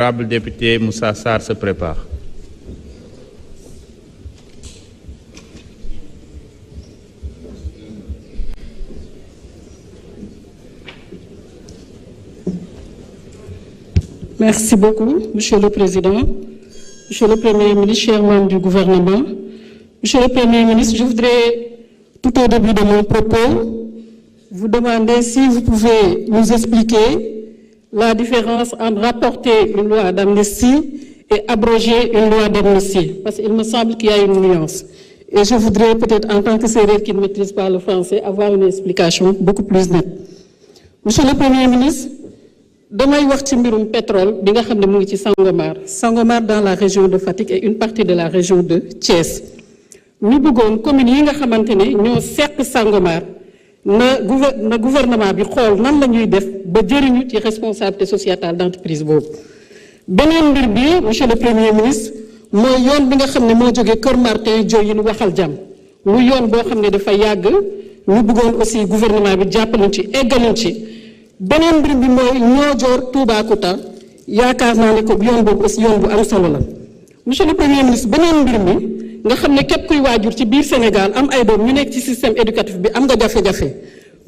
L'honorable député Moussa Sarr se prépare. Merci beaucoup, Monsieur le Président, Monsieur le Premier ministre, chers membres du gouvernement. Monsieur le Premier ministre, je voudrais, tout au début de mon propos, vous demander si vous pouvez nous expliquer la différence entre rapporter une loi d'amnistie et abroger une loi d'amnistie, parce qu'il me semble qu'il y a une nuance. Et je voudrais peut-être, en tant que Sérère qui ne maîtrise pas le français, avoir une explication beaucoup plus nette. Monsieur le Premier ministre, damay wax ci mbirum pétrole bi nga xam ne mu ngi ci Sangomar dans la région de Fatick et une partie de la région de Thiès. ñu bëggoon communes yi nga xamante ne ñoo seq Sangomar na gouvernement bi xool nan la ñuy def ba jëriñu ci responsabilité sociétale d'entreprise boobu. beneen mbir bi monsieur le Premier ministre mooy yoon bi nga xam ne moo jógee Kër Martin Diohine waxal jàmm mu yoon boo xam ne dafa yàgg ñu bëggoon aussi gouvernement bi jàppaluñ ci eggaluñ ci. beneen mbir bi mooy Niodior Toubacouta yaakaar naa ne ko yoon boobu aussi yoon bu am solo la monsieur le Premier ministre beneen mbir mi nga xam ne képp kuy waajur ci biir Sénégal am ay doom ñu nekk ci système éducatif bi am nga jafe-jafe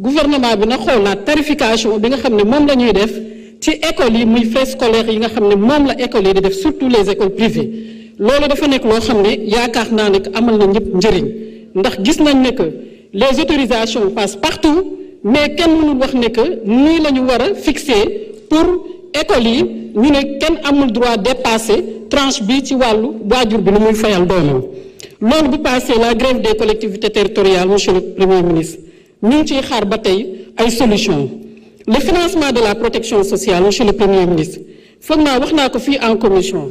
gouvernement bi na xoolaat tarification bi nga xam ne moom la ñuy def ci écoles yi muy frais scolaires yi nga xam ne moom la écoles yi di def surtout les écoles privées loolu dafa nekk loo xam ne yaakaar naa ne amal na ñëpp njëriñ ndax gis nañ ne que les autorisations passent partout. mais kenn mënul wax ne que nii la ñu war a fixer pour école yi ñu ne kenn amul droit dépasser tranche bi ci wàllu waajur bi nu muy fayal doomam loolu bu passé la grève des collectivités territoriales monsieur le Premier ministre ñu ngi ciy xaar ba tey ay solutions le financement de la protection sociale monsieur le Premier ministre foog naa wax naa ko fii en commission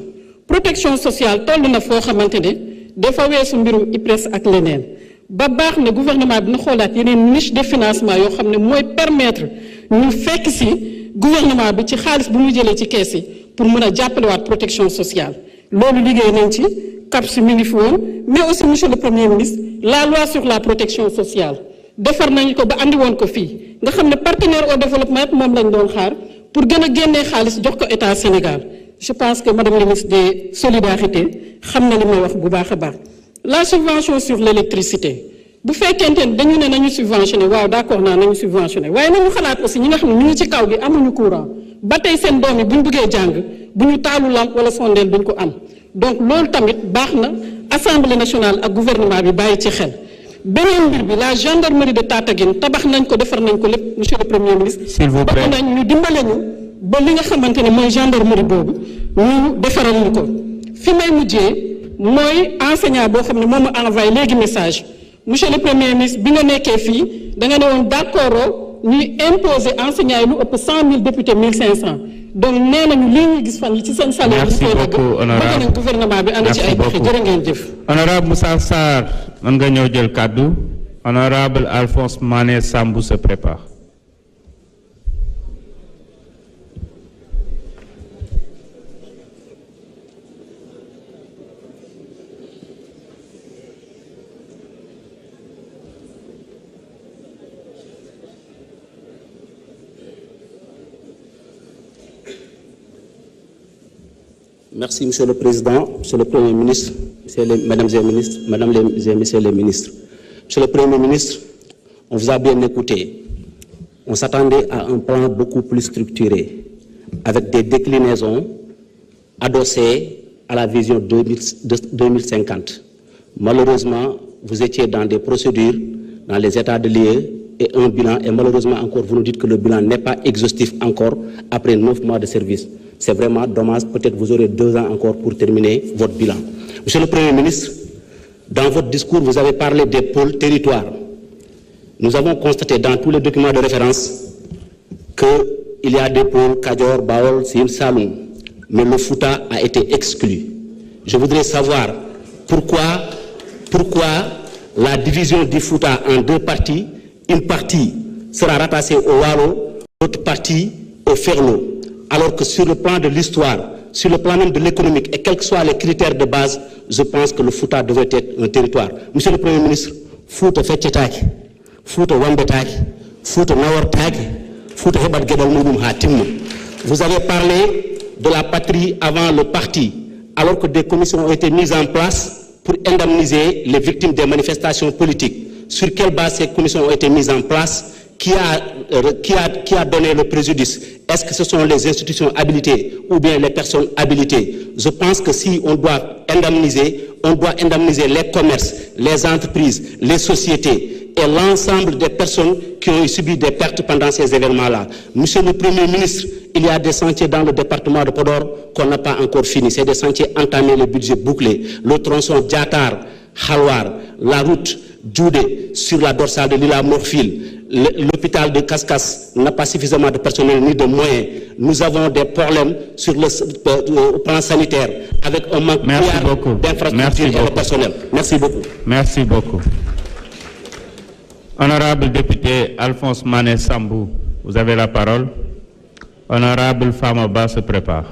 protection sociale toll na foo xamante ne dafa weesu mbirum IPRES ak leneen. ba baax ne gouvernement bi na xoolaat yeneen niche de financement yoo xam ne mooy permettre ñu fekk ci gouvernement bi ci xaalis bu mu jëlee ci kees yi pour mën a jàppalewaat protection sociale loolu liggéey nañ ci CAPS mi ngi fi woon mais aussi monsieur le Premier ministre la loi sur la protection sociale defar nañu ko ba andi woon ko fii nga xam ne partenaire au développement yëpp moom lañ doon xaar pour gën a génnee xaalis jox ko état Sénégal je pense que madame la ministre des solidarités xam na li may wax bu baax a baax. la subvention sur l'électricité bu fekkente ne dañu ne nañu subventionné waaw d'accord naa nañu subventionné waaye nañu xalaat aussi ñi nga xam ne ñu ngi ci kaw gi amuñu courant ba tey seen doom yi bu ñu bëggee jàng bu ñu taalu lampe wala sondeel duñ ko am donc loolu tamit baax na assemblée nationale ak gouvernement bi bàyyi ci xel. beneen mbir bi la gendarmerie de Tataguine tabax nañ ko defar nañ ko lépp monsieur le Premier ministre. s'il vous plaît bëgg nañ ñu dimbale ñu ba li nga xamante ne mooy gendarmerie boobu ñu defaral ñu ko fi may mujjee. mooy enseignant boo xam ne moom ma envoyé léegi message monsieur le Premier ministre bi nga nekkee fii da nga ne woon d'accord ñuy imposer enseignants yi lu ëpp 100 000 députés 1500 donc nee nañu lii ñuy gis fan yi ci seen salaire. merci beaucoup honorable bëgg nañ gouvernement bi ànd ci ay pexe jërë ngeen jëf. honorable Moussa Sarr mën nga ñëw jël kàddu honorable Alphonse Mané Sambou se prépare. Merci, Monsieur le Président, Monsieur le Premier ministre, Mesdames et Messieurs les ministres. Monsieur le Premier ministre, on vous a bien écouté. On s'attendait à un plan beaucoup plus structuré, avec des déclinaisons adossées à la vision 2050. Malheureusement, vous étiez dans des procédures, dans les états de lieux et un bilan, et malheureusement encore, vous nous dites que le bilan n'est pas exhaustif encore après 9 mois de service. C'est vraiment dommage, peut-être vous aurez 2 ans encore pour terminer votre bilan. Monsieur le Premier ministre, dans votre discours, vous avez parlé des pôles territoires. Nous avons constaté dans tous les documents de référence qu'il y a des pôles Kadior, Baol, Sine, Saloum, mais le Fouta a été exclu. Je voudrais savoir pourquoi la division du Fouta en 2 parties, une partie sera rattachée au Walo, l'autre partie au Ferlo. Alors que sur le plan de l'histoire, sur le plan même de l'économique, et quels que soient les critères de base, je pense que le Fouta devait être un territoire. Monsieur le Premier ministre, Fouta Fetchetaki, Fouta Wambetaki, Fouta Nawartaki, Fouta Hebat Gedal Moudoum Hatim. Vous avez parlé de la patrie avant le parti, alors que des commissions ont été mises en place pour indemniser les victimes des manifestations politiques. Sur quelle base ces commissions ont été mises en place? Qui a donné le préjudice? Est-ce que ce sont les institutions habilitées ou bien les personnes habilitées? Je pense que si on doit indemniser les commerces, les entreprises, les sociétés et l'ensemble des personnes qui ont subi des pertes pendant ces événements-là. Monsieur le Premier ministre, il y a des chantiers dans le département de Podor qu'on n'a pas encore fini. C'est des chantiers entamés, le budget bouclé. Le tronçon Diatar, Khalwar, la route Djoudé sur la dorsale de l'île Morphil. L'hôpital de Kaskas n'a pas suffisamment de personnel ni de moyens. Nous avons des problèmes sur le plan sanitaire avec un manque d'infrastructures et de personnel. Merci beaucoup. Merci beaucoup. Honorable député Alphonse Mané Sambou, vous avez la parole. Honorable Famaba se prépare.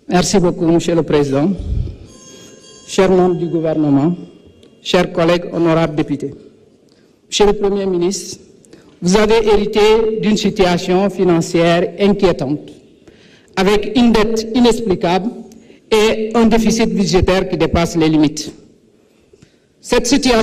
Merci beaucoup, Monsieur le Président. Chers membres du gouvernement, chers collègues honorables députés. Monsieur le Premier ministre, vous avez hérité d'une situation financière inquiétante, avec une dette inexplicable et un déficit budgétaire qui dépasse les limites. Cette situation